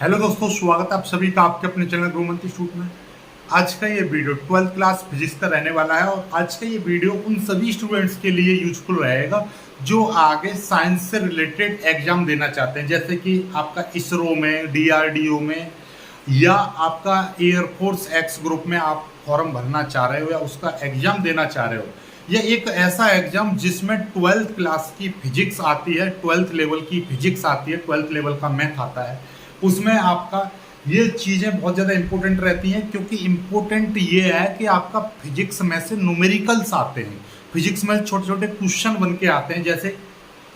Hello दोस्तों, स्वागत है आप सभी का आपके अपने चैनल गुरुमंत्री इंस्टीट्यूट में। आज का ये वीडियो 12th क्लास फिजिक्स का रहने वाला है और आज का ये वीडियो उन सभी स्टूडेंट्स के लिए यूजफुल रहेगा जो आगे साइंस से रिलेटेड एग्जाम देना चाहते हैं, जैसे कि आपका इसरो में, डीआरडीओ में या आपका एयरफोर्स एक्स ग्रुप में आप फॉर्म भरना चाह रहे हो या उसका एग्जाम देना चाह रहे हो। यह एक ऐसा एग्जाम जिसमें 12th क्लास की फिजिक्स आती है, 12th लेवल की फिजिक्स आती है, 12th लेवल का मैथ आता है। उसमें आपका ये चीज़ें बहुत ज़्यादा इंपॉर्टेंट रहती हैं, क्योंकि इंपॉर्टेंट ये है कि आपका फिजिक्स में से न्यूमेरिकल्स आते हैं। फिजिक्स में छोटे छोटे क्वेश्चन बन के आते हैं, जैसे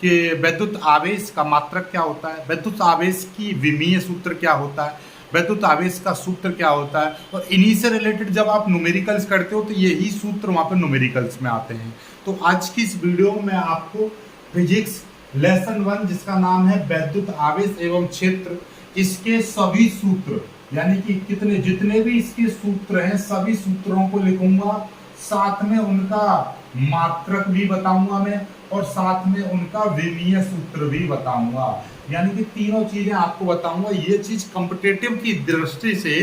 कि वैद्युत आवेश का मात्रक क्या होता है, वैद्युत आवेश की विमीय सूत्र क्या होता है, वैद्युत आवेश का सूत्र क्या होता है। और इन्हीं से रिलेटेड जब आप न्यूमेरिकल्स करते हो तो यही सूत्र वहाँ पर न्यूमेरिकल्स में आते हैं। तो आज की इस वीडियो में आपको फिजिक्स लेसन 1 जिसका नाम है वैद्युत आवेश एवं क्षेत्र, इसके सभी सूत्र यानी कि जितने भी इसके सूत्र हैं सभी सूत्रों को लिखूंगा, साथ में उनका मात्रक भी बताऊंगा मैं और साथ में उनका विमीय सूत्र भी बताऊंगा। यानी कि तीनों चीजें आपको बताऊंगा। ये चीज कॉम्पिटिटिव की दृष्टि से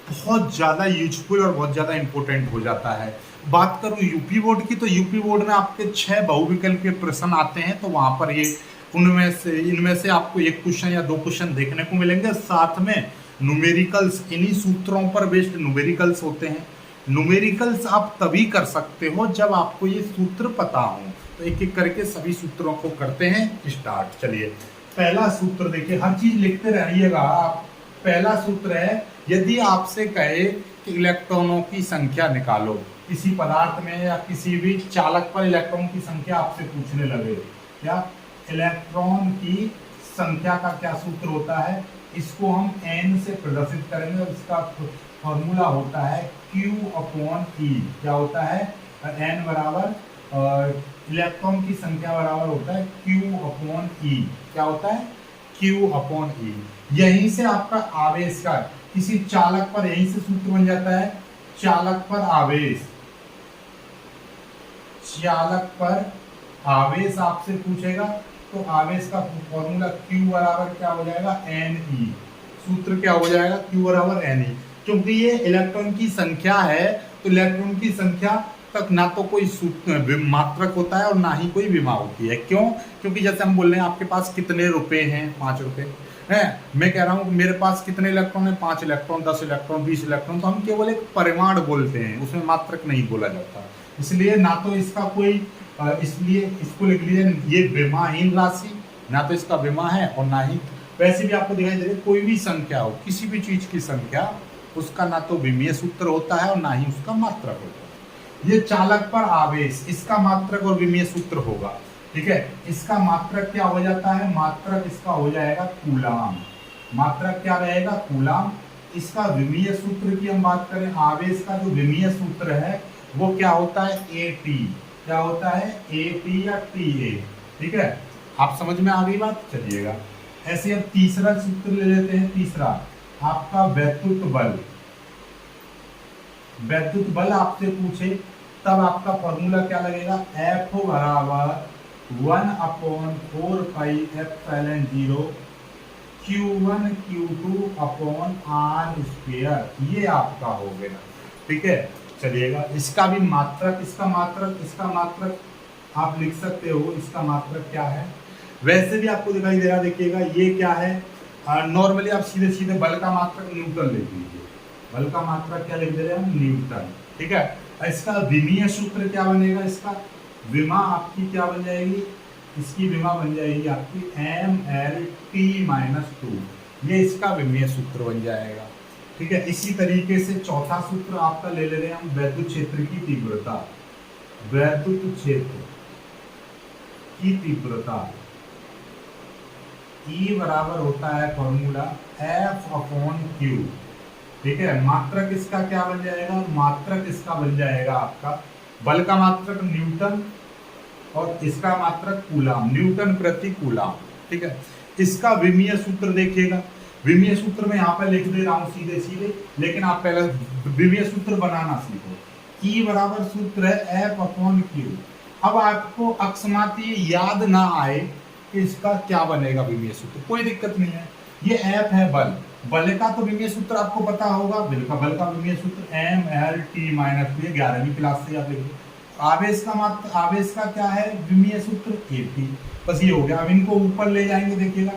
बहुत ज्यादा यूजफुल और बहुत ज्यादा इंपॉर्टेंट हो जाता है। बात करूं यूपी बोर्ड की, तो यूपी बोर्ड में आपके 6 बहुविकल्प के प्रश्न आते हैं, तो वहां पर ये इनमें से आपको एक क्वेश्चन या 2 क्वेश्चन देखने को मिलेंगे। साथ में न्यूमेरिकल्स, इन्हीं सूत्रों पर बेस्ड न्यूमेरिकल्स होते हैं। न्यूमेरिकल्स आप तभी कर सकते हो जब आपको ये सूत्र पता हो। तो एक एक करके सभी सूत्रों को करते हैं स्टार्ट। चलिए, पहला सूत्र देखिए, हर चीज लिखते रहिएगा आप। पहला सूत्र है, यदि आपसे कहे कि इलेक्ट्रॉनों की संख्या निकालो, किसी पदार्थ में या किसी भी चालक पर इलेक्ट्रॉन की संख्या आपसे पूछने लगे, क्या इलेक्ट्रॉन की संख्या का क्या सूत्र होता है, इसको हम n से प्रदर्शित करेंगे और इसका फॉर्मूला होता है Q/E। क्या होता है? n बराबर इलेक्ट्रॉन की संख्या बराबर होता है Q/E। क्या होता है? Q/E। यहीं से आपका आवेश का, किसी चालक पर यहीं से सूत्र बन जाता है, चालक पर आवेश, चालक पर आवेश आपसे पूछेगा तो आवेश का फॉर्मूला Q बराबर क्या हो जाएगा? Ne। सूत्र क्या हो जाएगा? Q बराबर Ne। क्योंकि ये इलेक्ट्रॉन की संख्या है तो इलेक्ट्रॉन की संख्या तक ना तो कोई मात्रक होता है और ना ही कोई विमा होती है। क्यों? क्योंकि जैसे हम बोल रहे हैं आपके पास कितने रुपए हैं, 5 रुपए है। मैं कह रहा हूँ मेरे पास कितने इलेक्ट्रॉन है, 5 इलेक्ट्रॉन, 10 इलेक्ट्रॉन, 20 इलेक्ट्रॉन, तो हम केवल एक परिमाण बोलते हैं, उसमें मात्रक नहीं बोला जाता। इसलिए ना तो इसका कोई इसलिए इसको लिख लीजिए ये विमाहीन राशि, ना तो इसका विमा है और ना ही वैसे भी आपको दिखाई दे रहा है कोई भी संख्या हो, किसी भी चीज की संख्या, उसका ना तो विमीय सूत्र होता है और ना ही उसका मात्रक होता है। ये चालक पर आवेश, इसका मात्रक और विमीय सूत्र होगा। ठीक है, इसका मात्रक क्या हो जाता है? मात्रक इसका हो जाएगा कूलाम। मात्रक क्या रहेगा? कूलाम। इसका विमीय सूत्र की हम बात करें, आवेश का जो विमीय सूत्र है वो क्या होता है? AT। क्या होता है? AT या TA। ठीक है, आप समझ में आ गई बात? चलिएगा, ऐसे अब तीसरा सूत्र ले लेते हैं। तीसरा आपका वैद्युत बल। वैद्युत बल आपसे पूछे तब आपका फॉर्मूला क्या लगेगा? F बराबर 1/4 pi epsilon 0 Q1 Q2 upon R square. ये आपका हो गया। ठीक है, चलिएगा, इसका भी मात्रक, इसका मात्रक आप लिख सकते हो। इसका मात्रक क्या है? वैसे भी आपको दिखाई दे रहा, देखिएगा ये क्या है। नॉर्मली आप सीधे सीधे बल का मात्रक न्यूटन लिख लीजिए। बल का मात्रक क्या लिख दे रहे हैं? न्यूटन। ठीक है, इसका विमीय सूत्र क्या बनेगा? इसका विमा आपकी क्या बन जाएगी? इसकी विमा बन जाएगी आपकी mLT-2। ये इसका विमीय सूत्र बन जाएगा। ठीक है, इसी तरीके से चौथा सूत्र आपका ले रहे हैं हम, वैद्युत क्षेत्र की तीव्रता। वैद्युत क्षेत्र की तीव्रता E बराबर होता है फॉर्मूला F/Q। ठीक है, मात्रक इसका क्या बन जाएगा? मात्रक इसका बन जाएगा आपका, बल का मात्रक न्यूटन और इसका मात्रक कूलाम, न्यूटन प्रति कूलाम। ठीक है, इसका विमीय सूत्र देखिएगा। विमीय सूत्र में यहाँ पर लिख दे रहा हूँ सीधे सीधे, लेकिन आप पहले विमीय सूत्र बनाना सीखो। E बराबर सूत्र है F/Q। अब आपको अकस्मात ये याद ना आए कि इसका क्या बनेगा विमीय सूत्र, कोई दिक्कत नहीं है। ये F है बल, बल का तो विमीय सूत्र आपको पता होगा, बल का विमीय सूत्र mlt माइनस बी, 11वीं क्लास से आप लिखे। आवेश का मात्र, आवेश का क्या है विमीय सूत्र At, बस ये हो गया। अब इनको ऊपर ले जाएंगे, देखिएगा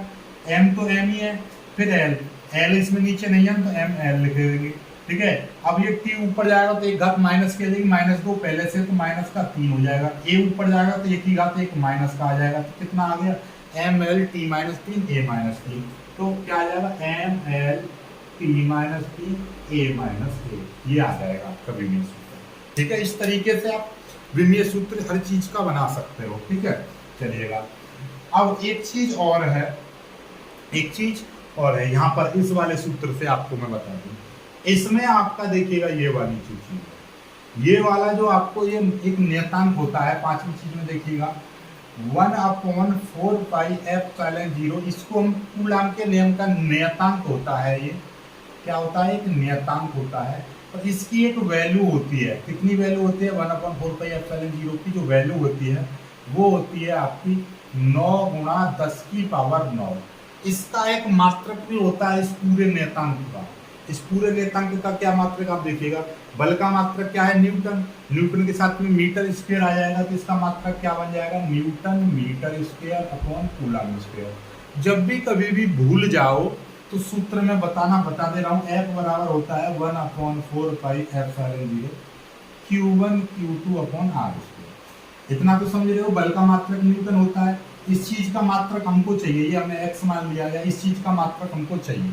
m तो m ही है, फिर l इसमें नीचे नहीं है तो ml लिख देंगे, ठीक है। अब ये t ऊपर जाएगा तो एक घात माइनस की आ जाएगी, -2 पहले से तो माइनस का 3 हो जाएगा, a ऊपर जाएगा तो एक ही घात एक माइनस का आ जाएगा, तो कितना आ गया mlt माइनस 3 a माइनस 3, तो क्या आ जाएगा mlt माइनस 3 a माइनस 1, ये आ जाएगा आपका विमीय सूत्र, ठीक है। इस तरीके से आप विमीय सूत्र हर चीज का बना सकते हो, ठीक है। चलिएगा, अब एक चीज और है, यहाँ पर इस वाले सूत्र से आपको मैं बता दूं, इसमें आपका देखिएगा ये वाली चीज है, ये वाला जो आपको ये एक नियतांक होता है 5वीं चीज में देखिएगा 1/4 पाई एप्सिलॉन 0, इसको हम कूलॉम के नियम का नियतांक होता है, ये क्या होता है एक नियतांक होता है, और इसकी एक वैल्यू होती है, कितनी वैल्यू होती है 1/4 पाई एप्सिलॉन 0 की जो वैल्यू होती है वो होती है आपकी 9 × 10⁹। इसका एक मात्रक भी होता है इस पूरे नियतांक का, इस पूरे नियतांक का क्या मात्रक आप देखिएगा, बल का मात्रक क्या है न्यूटन, न्यूटन के साथ में मीटर स्क्वायर आ जाएगा, तो इसका मात्रक क्या बन जाएगा newton metre square upon coulomb square. जब भी कभी भी भूल जाओ तो सूत्र में बता दे रहा हूँ, F बराबर होता है 1/4 pi epsilon 0 Q1 Q2 upon R square. इतना तो समझ रहे हो, बल का मात्रक न्यूटन होता है, इस चीज का मात्रक हमको चाहिए, ये हमने x मान लिया गया, इस चीज का मात्रक हमको चाहिए,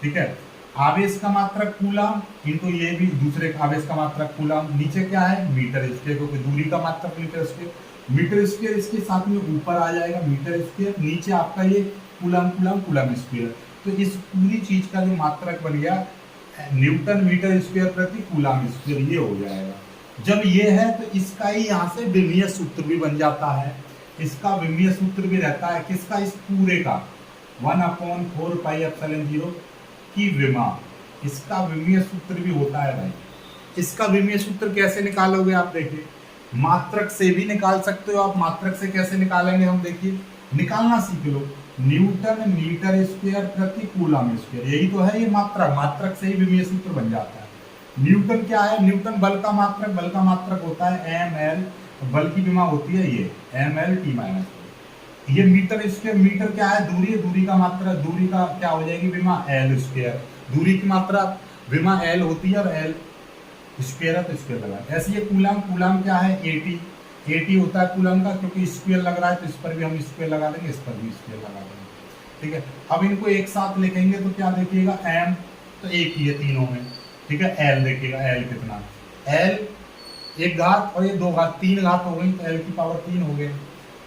ठीक है। आवेश का मात्रक कूलम इनटू ये भी दूसरे आवेश का मात्रक कूलम, नीचे क्या है मीटर स्क्वायर, क्योंकि दूरी का मात्रक मीटर स्क्वायर इसके साथ में ऊपर आ जाएगा मीटर स्क्वायर, नीचे आपका ये कूलम स्क्वायर, तो इस पूरी चीज का जो मात्रक बन गया न्यूटन मीटर स्क्वायर प्रति कूलम स्क्वायर, ये हो जाएगा। जब ये है तो इसका ही यहाँ से विमीय सूत्र भी बन जाता है, इसका विमीय सूत्र भी रहता है किसका, इस पूरे का 1/4 पाई एप्सिलॉन 0 की विमा, इसका विमीय सूत्र भी होता है भाई। इसका विमीय सूत्र कैसे निकालोगे आप देखिए, मात्रक से भी निकाल सकते हो आप, मात्रक से कैसे निकालेंगे हम देखिए, निकालना सीख लो, न्यूटन मीटर स्क्वायर प्रति कूलम स्क्वायर, यही तो है ये मात्रक से ही विमीय सूत्र बन जाता है। न्यूटन क्या है, न्यूटन बल का मात्रक होता है ml, बल की विमा होती है ये mlt माइनस, ये मीटर स्क्वायर, मीटर क्या है दूरी का मात्रा, दूरी का क्या हो जाएगी विमा l स्क्वायर, दूरी की मात्रा विमा l होती है और l स्क्वायर है तो स्क्वायर लगा। ऐसे ये कूलम क्या है at होता है कूलम का, क्योंकि स्क्वायर लग रहा है तो इस पर भी हम स्क्वायर लगा देंगे, इस पर भी स्क्वायर लगा देंगे, ठीक है। अब इनको एक साथ लिखेंगे तो क्या देखिएगा m तो एक ही है तीनों में, ठीक है। l देखिएगा l कितना, l एक घात और ये 2 घात, 3 घात हो गई तो l की पावर 3 हो गए।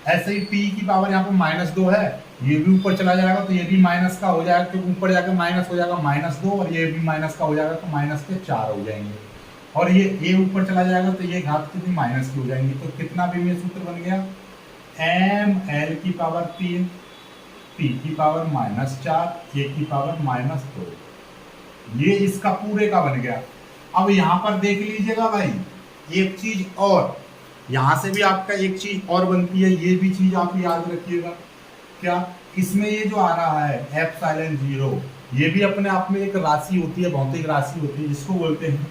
ऐसे ही t की पावर यहाँ पर -2 है, ये भी ऊपर चला जाएगा तो ये भी माइनस का हो जाएगा, क्योंकि ऊपर जाकर माइनस हो जाएगा -2 और ये भी माइनस का हो जाएगा तो -4 हो जाएंगे, और ये ऊपर चला जाएगा तो ये घात कितनी माइनस की हो जाएंगी, तो कितना विमीय सूत्र बन गया ml की पावर 3 t की पावर -4 a की पावर -2, ये इसका पूरे का बन गया। अब यहाँ पर देख लीजिएगा भाई एक चीज और, यहाँ से भी आपका एक चीज और बनती है, ये भी चीज आप याद रखिएगा, क्या इसमें ये जो आ रहा है एप्सिलॉन 0, ये भी अपने आप में एक राशि होती है, भौतिक राशि होती है, जिसको बोलते हैं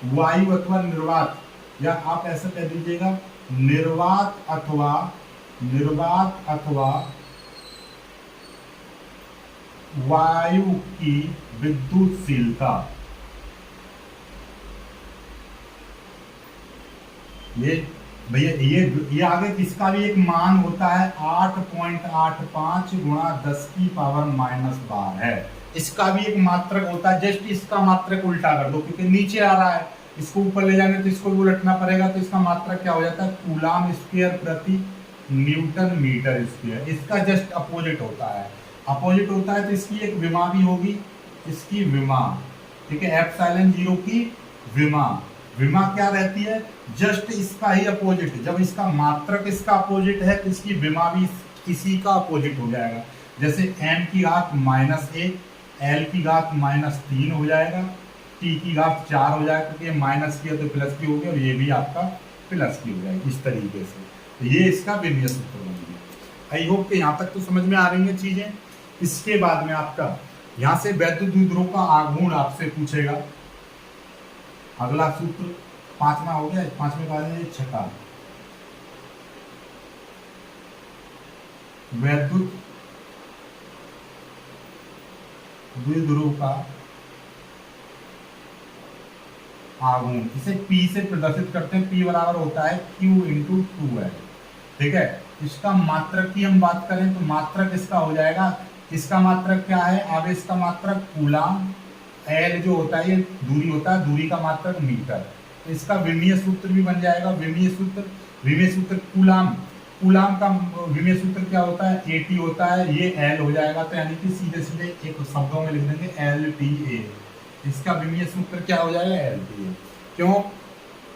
वायु अथवा निर्वात, या आप ऐसा कह दीजिएगा निर्वात अथवा वायु की विद्युतशीलता। ये भैया ये आगे किसका भी एक मान होता है 8.85 × 10⁻12 है, इसका भी एक मात्रक होता है, जस्ट इसका मात्रक उल्टा कर दो क्योंकि नीचे आ रहा है, इसको ऊपर ले जाने तो इसको भी उलटना पड़ेगा, तो इसका मात्रक क्या हो जाता है कूलम स्क्वायर प्रति न्यूटन मीटर स्क्वायर, इसका जस्ट अपोजिट होता है, तो इसकी एक विमा भी होगी, इसकी विमा, ठीक है। एप्सिलॉन 0 की विमा क्या रहती है, जस्ट इसका ही अपोजिट, जब इसका मात्रक इसका अपोजिट है तो इसकी विमा भी इसी का अपोजिट हो जाएगा, जैसे m की घात -1 l की घात -3 हो जाएगा, t की घात 4 हो जाएगा, क्योंकि ये माइनस की है तो प्लस की होगी, और ये भी आपका प्लस की हो जाएगी, इस तरीके से, तो ये इसका विमीय सूत्र बन गया। आई होप कि यहाँ तक तो समझ में आ रही है चीजें। इसके बाद में आपका यहां से वैद्युत द्विध्रुव का आघूर्ण आपसे पूछेगा। अगला सूत्र 5वां हो गया, 5वें का है 6, वैद्युत द्विध्रुव का आघूर्ण, इसे P से प्रदर्शित करते हैं। P बराबर होता है Q इंटू 2L। ठीक है, इसका मात्रक की हम बात करें तो मात्रक इसका हो जाएगा, इसका मात्रक क्या है, आवेश का मात्रक कूलाम, L जो होता है ये दूरी होता है, दूरी का मात्रक मीटर। तो इसका विमीय सूत्र भी बन जाएगा। विमीय सूत्र कूलाम, कूलाम का विमीय सूत्र क्या होता है, AT होता है, ये L हो जाएगा। तो यानी कि सीधे सीधे एक शब्दों में लिख देंगे LTA। इसका विमीय सूत्र क्या हो जाएगा, LTA। क्यों,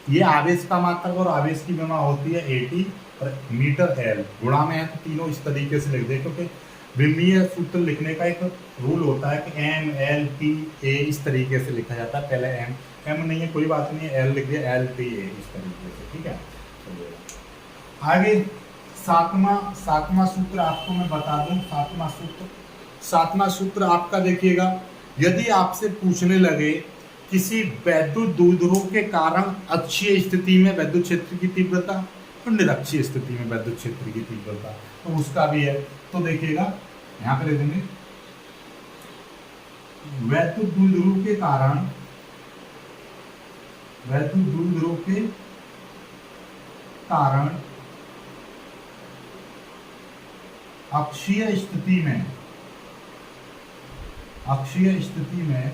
ये आवेश का मात्रक और आवेश की विमा होती है AT और मीटर L, गुणा में है तो तीनों इस तरीके से लिख दे, क्योंकि विमीय सूत्र लिखने का एक रूल होता है कि MLTA इस तरीके से लिखा जाता है। पहले M नहीं है, कोई बात नहीं है, L लिख दिया, LTA इस तरीके से। ठीक है, आगे सातवां सूत्र आपको मैं बता दूं। सातवां सूत्र आपका देखिएगा, यदि आपसे पूछने लगे किसी वैद्युत द्विध्रुव के कारण अक्षीय स्थिति में वैद्युत क्षेत्र की तीव्रता और निरक्षीय स्थिति में वैद्युत क्षेत्र की तीव्रता, तो उसका भी है। तो देखिएगा यहां पे लिख देंगे, वैद्युत द्विध्रुव के कारण अक्षीय स्थिति में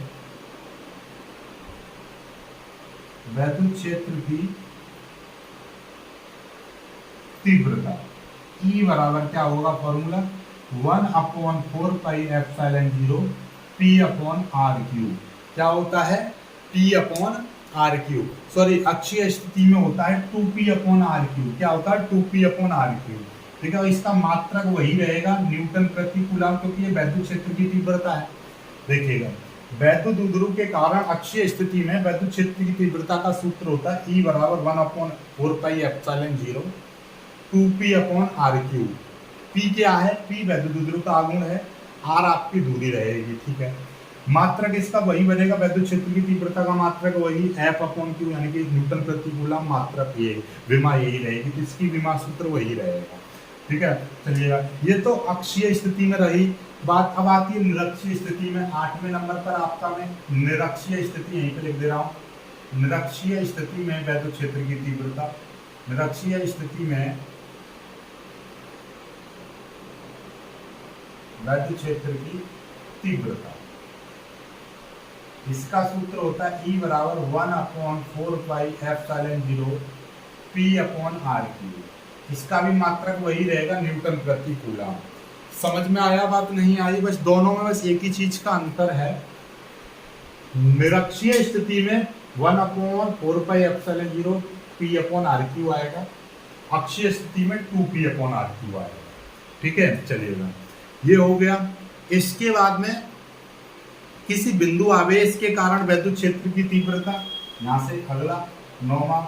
वैद्युत क्षेत्र की तीव्रता E बराबर क्या होगा, फॉर्मूला 1/4πε0 P/r3। क्या होता है, P/r3, सॉरी अक्षीय स्थिति में होता है 2P/r3। क्या होता है, 2P/r3। ठीक है, इसका मात्रक वही रहेगा, न्यूटन प्रति कूलम, क्योंकि ये वैद्युत क्षेत्र की तीव्रता है। देखिएगा, वैद्युत द्विध्रुव के कारण अक्षीय स्थिति में वैद्युत क्षेत्र की तीव्रता का सूत्र होता है E बराबर 1/4πε0 2P/r3। P क्या है, P वैद्युत द्विध्रुव का आघूर्ण है, R आपकी दूरी रहेगी। ठीक है, मात्रक इसका वही बनेगा, वैद्युत क्षेत्र की तीव्रता का मात्रक वही F/Q, यानी कि न्यूटन प्रति कूलम, मात्रक ये विमा यही रहेगी, तो इसकी विमा सूत्र वही रहेगा। ठीक है, चलिएगा, ये तो अक्षीय स्थिति में रही बात। अब आती है निरक्षीय स्थिति में। 8वें नंबर पर आपका मैं निरक्षीय स्थिति यहीं पे लिख दे रहा हूँ। निरक्षीय स्थिति में वैद्युत क्षेत्र की तीव्रता, निरक्षीय स्थिति में वैद्युत क्षेत्र की तीव्रता, इसका सूत्र होता है E बराबर 1/4πε0 P/r3। इसका भी मात्रक वही रहेगा, न्यूटन प्रति कूलम। समझ में आया, बात नहीं आई, बस दोनों में बस एक ही चीज का अंतर है। निरक्षीय स्थिति में 1/4πε0 P/r3 आएगा, अक्षीय स्थिति में 2P/r3 आएगा। ठीक है, चलिएगा, ये हो गया। इसके बाद में किसी बिंदु आवेश के कारण वैद्युत क्षेत्र की तीव्रता, यहां से अगला 9वां,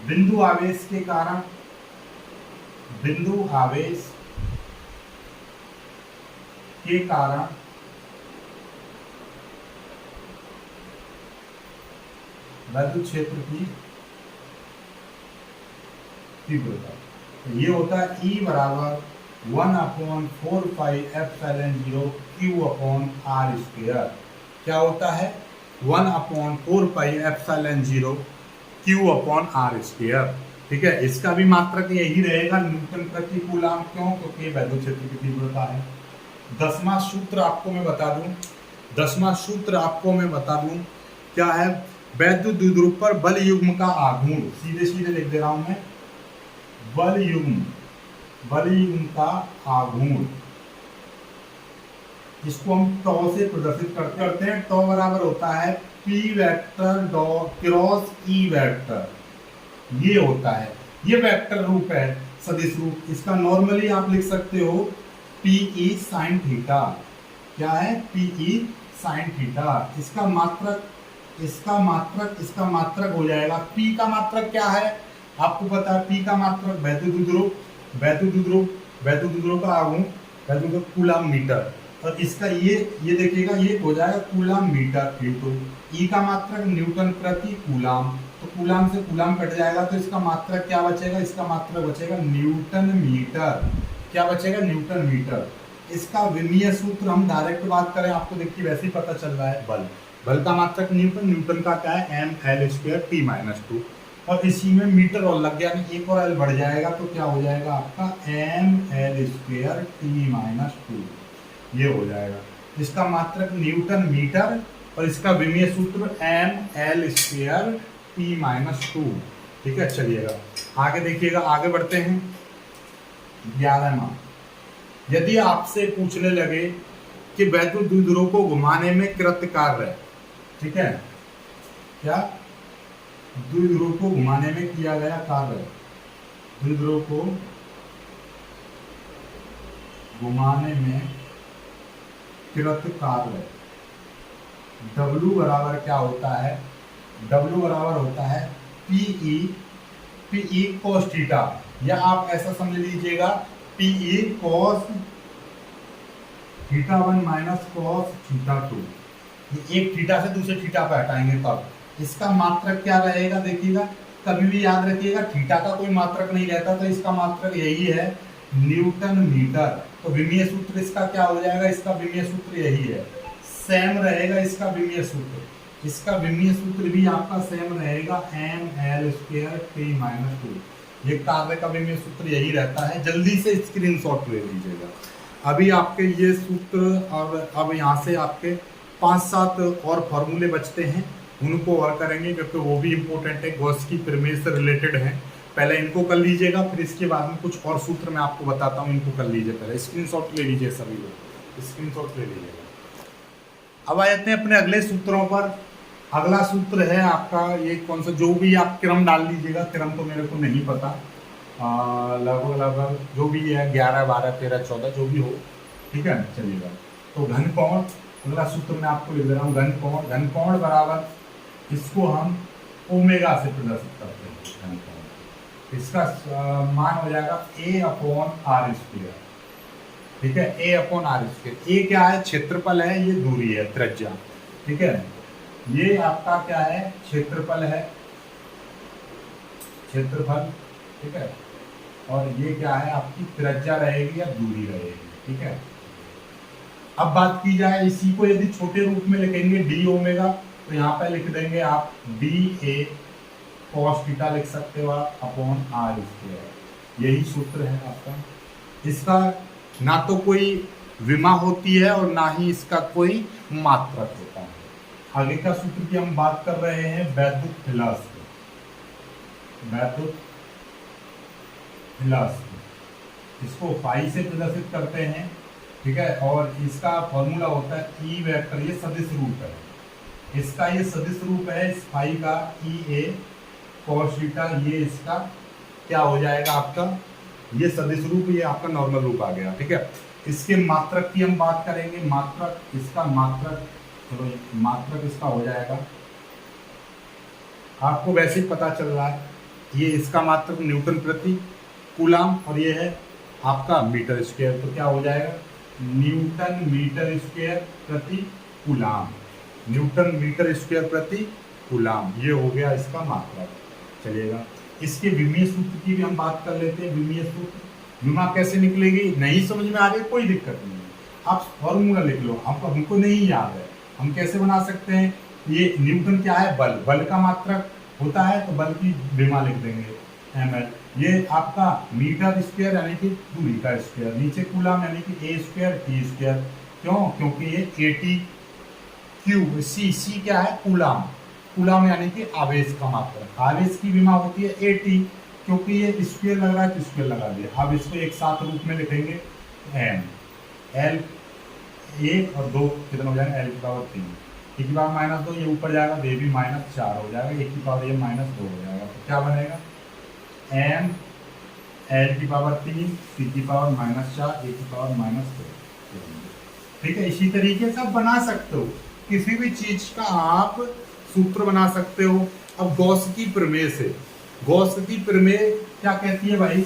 बिंदु आवेश के कारण वैद्युत क्षेत्र की तीव्रता, तो ये होता है E बराबर 1/4πε0 Q/r²। क्या होता है, 1/4πε0 Q/r²। ठीक है, इसका भी मात्रक यही रहेगा, न्यूटन प्रति कूलम। क्यों, क्योंकि वैद्युत क्षेत्र की तीव्रता है। 10वां सूत्र आपको मैं बता दूं, क्या है, वैद्युत द्विध्रुव पर बल युग्म का आघूर्ण, सीधे सीधे लिख दे रहा हूं मैं, बल युग्म का आघूर्ण, इसको हम टॉ से प्रदर्शित करते हैं। टॉ बराबर होता है P vector cross E vector, ये होता है, ये वेक्टर रूप है, सदिश रूप। इसका नॉर्मली आप लिख सकते हो PE sin थीटा। क्या है, PE sin थीटा। इसका मात्रक हो जाएगा, P का मात्रक क्या है आपको पता है, P का मात्रक वैद्युत द्विध्रुव का आघूर्ण, वैद्युत कूलम मीटर। और इसका ये देखिएगा, ये हो जाएगा कूलम मीटर इंटू ई का मात्रक न्यूटन प्रति कूलम, तो कूलम से कूलम कट जाएगा तो इसका मात्रक क्या बचेगा, इसका मात्रक बचेगा न्यूटन मीटर। क्या बचेगा, न्यूटन मीटर। इसका विमीय सूत्र हम डायरेक्ट बात करें, आपको देखिए वैसे ही पता चल रहा है, बल, बल का मात्रक न्यूटन, न्यूटन का क्या है M L square T minus two, और इसी में मीटर और लग गया, एक और एल बढ़ जाएगा तो क्या हो जाएगा आपका M L square T minus two, ये हो जाएगा। इसका मात्रक न्यूटन मीटर और इसका विमीय सूत्र M L square T minus two. ठीक है, चलिएगा आगे देखिएगा, आगे बढ़ते हैं। 11वां, यदि आपसे पूछने लगे कि वैद्युत द्विध्रुव को घुमाने में कृत कार्य, ठीक है, क्या द्विध्रुव को घुमाने में किया गया कार्य, द्विध्रुव को घुमाने में कृत कार्य, W बराबर क्या होता है, W बराबर होता है पीई कोस थीटा, या आप ऐसा समझ लीजिएगा PE cos theta one minus cos theta two. ये एक थीटा से दूसरे थीटा पे हटाएंगे तब इसका मात्रक क्या रहेगा, देखिएगा कभी भी याद रखिएगा थीटा का कोई मात्रक नहीं रहता, तो इसका मात्रक यही है न्यूटन मीटर। तो विमीय सूत्र इसका क्या हो जाएगा, इसका विमीय सूत्र यही है, सेम रहेगा इसका विमीय सूत्र, इसका विमीय सूत्र भी आपका सेम रहेगा M L square T minus two. ये कार्य का विमीय सूत्र यही रहता है, जल्दी से स्क्रीनशॉट ले लीजिएगा। अभी आपके ये सूत्र और अब यहाँ से आपके 5-7 और फॉर्मूले बचते हैं, उनको और करेंगे क्योंकि वो भी इम्पोर्टेंट है, गॉस की प्रमेय से रिलेटेड है। पहले इनको कर लीजिएगा, फिर इसके बाद में कुछ और सूत्र मैं आपको बताता हूँ, इनको कर लीजिए। पहले स्क्रीनशॉट ले लीजिए, सभी लोग स्क्रीनशॉट ले लीजिएगा। अब आ जाते हैं अपने अगले सूत्रों पर। अगला सूत्र है आपका ये कौन सा, जो भी आप क्रम डाल लीजिएगा, क्रम तो मेरे को नहीं पता, लगभग जो भी है 11, 12, 13, 14 जो भी हो, ठीक है, चलिएगा। तो घन कोण, अगला सूत्र मैं आपको लिख दे रहा हूँ, घन कोण, घन कोण बराबर इसको हम ओमेगा से प्रदर्शित करते हैं, घन कोण, इसका मान हो जाएगा ए अपॉन आर स्क्वायर, ठीक है, ए अपॉन आर स्क्वायर। ए क्या है, क्षेत्रफल है, ये दूरी है, त्रिज्या, ठीक है, ये आपका क्या है, क्षेत्रफल है, क्षेत्रफल, ठीक है, और ये क्या है आपकी त्रिज्या रहेगी या दूरी रहेगी, ठीक है। अब बात की जाए इसी को यदि छोटे रूप में लिखेंगे डी ओमेगा, तो यहाँ पे लिख देंगे आप डी ए कॉस थीटा लिख सकते हो आप अपॉन आर स्क्वायर, यही सूत्र है आपका। इसका ना तो कोई विमा होती है और ना ही इसका कोई मात्रक होता है। आगे का सूत्र की हम बात कर रहे हैं वैद्युत हिलास, वैद्युत हिलास, इसको फाई से प्रदर्शित करते हैं, ठीक है, और इसका फॉर्मूला होता है ई वेक्टर, ये सदिश रूप है, इसका ये सदिश रूप है, इस फाई का ई ए कॉस थीटा, ये इसका क्या हो जाएगा आपका, ये सदिश रूप, ये आपका नॉर्मल रूप आ गया, ठीक है। इसके मात्रक की हम बात करेंगे, मात्रक, इसका मात्रक, चलो मात्रक इसका हो जाएगा, आपको वैसे ही पता चल रहा है, ये इसका मात्रक न्यूटन प्रति कूलम और ये है आपका मीटर स्क्वायर, तो क्या हो जाएगा न्यूटन मीटर स्क्वायर प्रति कूलम, न्यूटन मीटर स्क्वायर प्रति कूलम, ये हो गया इसका मात्रक। चलिएगा इसके विमीय सूत्र की भी हम बात कर लेते हैं। विमीय सूत्र, विमा कैसे निकलेगी, नहीं समझ में आ रही कोई दिक्कत नहीं है, आप फॉर्मूला लिख लो, आपको हमको नहीं याद है, हम कैसे बना सकते हैं। ये न्यूटन क्या है, बल, बल का मात्रक होता है तो बल की विमा लिख देंगे ml, ये आपका मीटर स्क्वायर यानी कि दूरी का स्क्वायर, नीचे कूलम यानी कि ए स्क्वायर टी स्क्वायर, क्यों, क्योंकि ये एटी क्यूब, सी क्या है कूलम, कूलम यानी कि आवेश का मात्रक, आवेश की विमा होती है एटी, क्योंकि ये स्क्वायर लग रहा है तो स्क्वायर लगा दिया। अब इसको एक साथ रूप में लिखेंगे एम, एल 1 और 2 कितना हो जाएगा, एल की पावर 3, ए की पावर माइनस 2, ये ऊपर जाएगा तो ये भी -4 हो जाएगा, ए की पावर ये -2 हो जाएगा, तो क्या बनेगा एम एल की पावर 3, सी की पावर -4, ए की पावर -2, ठीक है। इसी तरीके से आप बना सकते हो, किसी भी चीज का आप सूत्र बना सकते हो। अब गॉस की प्रमेय से, गॉस की प्रमेय क्या कहती है भाई,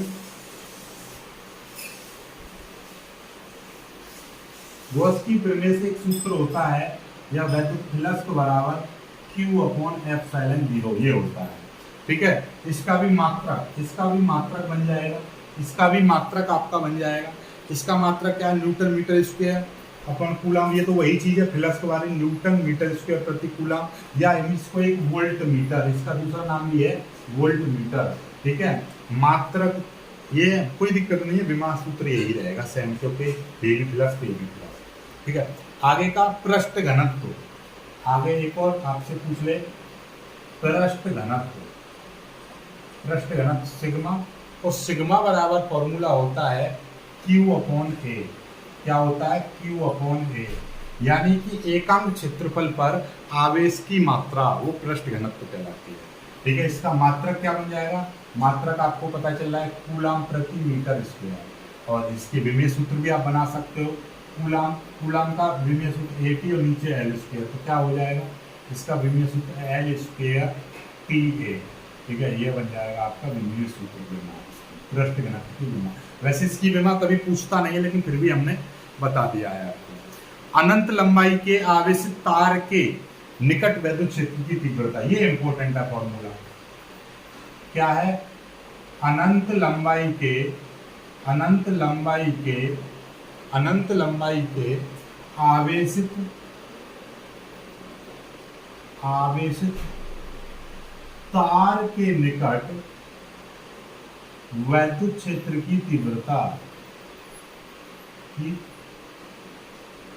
गॉस की प्रमेय से एक सूत्र होता है, या वैद्युत फ्लक्स बराबर Q/ε0 ये होता है। ठीक है, इसका भी मात्रक बन जाएगा, इसका भी मात्रक आपका बन जाएगा। इसका मात्रक क्या है, newton metre square upon coulomb, ये तो वही चीज है फ्लक्स के बारे में, न्यूटन मीटर स्क्वायर प्रति कूलम, या इसको एक वोल्ट मीटर, इसका दूसरा नाम भी है वोल्ट मीटर। ठीक है, मात्रक ये कोई दिक्कत नहीं है, विमा सूत्र यही रहेगा सेम, क्योंकि डेली प्लस डेली प्लस। ठीक है, आगे का पृष्ठ घनत्व, आगे एक और आपसे पूछ ले, पृष्ठ घनत्व सिग्मा, और सिग्मा बराबर फॉर्मूला होता है Q/A। क्या होता है, Q/A, यानी कि एकांक क्षेत्रफल पर आवेश की मात्रा, वो पृष्ठ घनत्व कहलाती है। ठीक है, इसका मात्रक क्या बन जाएगा, मात्रक आपको पता चल रहा है कूलम प्रति मीटर स्क्वायर, और इसके विमेय सूत्र भी आप बना सकते हो। कूलम का विमेय सूत्र AT और नीचे L स्क्वायर, तो क्या हो जाएगा, इसका विमेय सूत्र L स्क्वायर TA। ठीक है, ये बन जाएगा आपका विमेय सूत्र विमा, पृष्ठ घनत्व की विमा। वैसे इसकी विमा कभी पूछता नहीं है, लेकिन फिर भी हमने बता दिया है आपको। अनंत लंबाई के आवेशित तार के निकट वैद्युत क्षेत्र की तीव्रता, ये इंपॉर्टेंट है फॉर्मूला। क्या है, अनंत लंबाई के आवेशित तार के निकट वैद्युत क्षेत्र की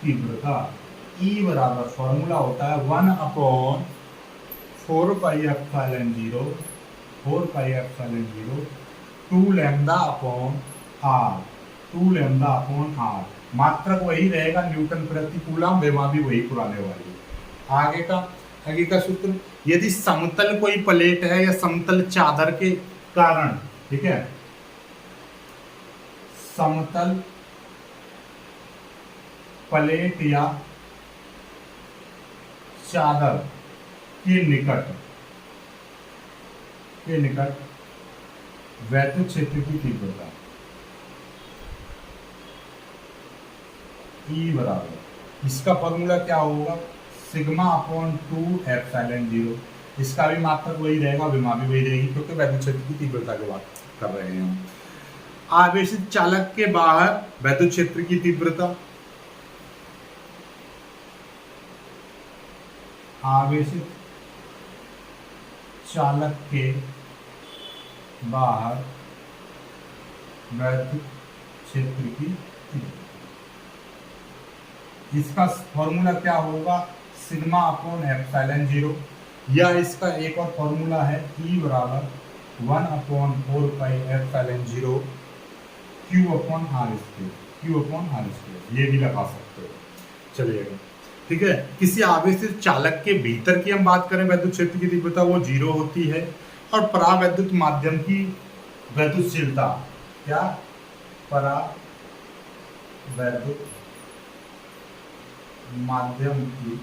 तीव्रता E बराबर फॉर्मूला होता है 1/4πε0 2 λ/r। मात्रक वही रहेगा, न्यूटन प्रति कूलम, विमा भी वही पुराने वाली। आगे का सूत्र, यदि समतल कोई प्लेट है या समतल चादर के कारण, ठीक है, समतल प्लेट या चादर के निकट वैद्युत क्षेत्र की तीव्रता E बराबर, इसका फॉर्मूला क्या होगा, σ/2ε0। इसका भी मात्रक वही रहेगा, विमा भी वही रहेगी, क्योंकि वैद्युत क्षेत्र की तीव्रता की बात कर रहे हैं हम। आवेशित चालक के बाहर वैद्युत क्षेत्र की तीव्रता, आवेशित चालक के बाहर वैद्युत क्षेत्र की तीव्रता, इसका फॉर्मूला क्या होगा, σ/ε0, या इसका एक और फॉर्मूला है E बराबर 1/4πε0 Q/r², ये भी लगा सकते हो, चलिएगा। ठीक है, किसी आवेशित चालक के भीतर की हम बात करें वैद्युत क्षेत्र की तीव्रता, वो 0 होती है, और परावैद्युत माध्यम की वैद्युतशीलता, क्या, परावैद्युत माध्यम की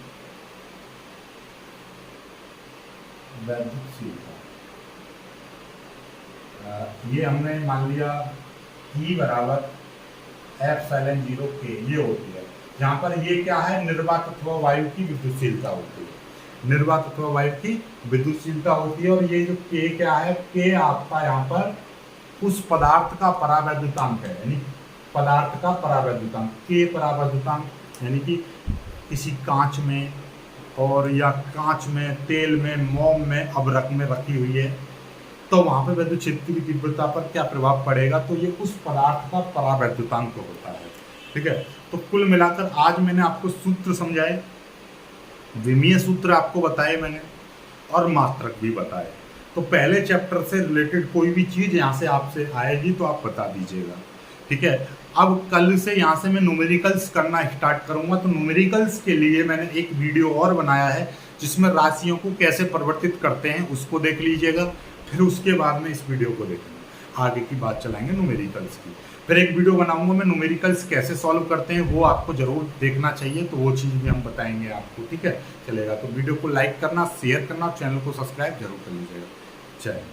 वैद्युतशीलता, ये हमने मान लिया E बराबर ε0K, ये होती है, जहां पर ये क्या है, निर्वात अथवा वायु की विद्युतशीलता होती है, निर्वात अथवा वायु की विद्युतशीलता होती है। और ये जो K क्या है, K आपका यहाँ पर उस पदार्थ का परावैद्युतांक है, यानी पदार्थ का परावैद्युतांक, K परावैद्युतांक, यानी कि किसी कांच में और या कांच में, तेल में, मोम में, अभ्रक में रखी हुई है, तो वहां पर वैद्युत क्षेत्र की तीव्रता पर क्या प्रभाव पड़ेगा, तो ये उस पदार्थ का परावैद्युतांक होता है। ठीक है, तो कुल मिलाकर आज मैंने आपको सूत्र समझाए, विमीय सूत्र आपको बताए मैंने, और मात्रक भी बताए। तो पहले चैप्टर से रिलेटेड कोई भी चीज यहाँ से आपसे आएगी तो आप बता दीजिएगा। ठीक है, अब कल से यहाँ से मैं न्यूमेरिकल्स करना स्टार्ट करूंगा, तो न्यूमेरिकल्स के लिए मैंने एक वीडियो और बनाया है, जिसमें राशियों को कैसे परिवर्तित करते हैं उसको देख लीजिएगा, फिर उसके बाद में इस वीडियो को देखना, आगे की बात चलाएंगे न्यूमेरिकल्स की। फिर एक वीडियो बनाऊंगा मैं न्यूमेरिकल्स कैसे सॉल्व करते हैं, वो आपको जरूर देखना चाहिए, तो वो चीज़ भी हम बताएंगे आपको। ठीक है, चलेगा, तो वीडियो को लाइक करना, शेयर करना, चैनल को सब्सक्राइब जरूर कर लीजिएगा। जय।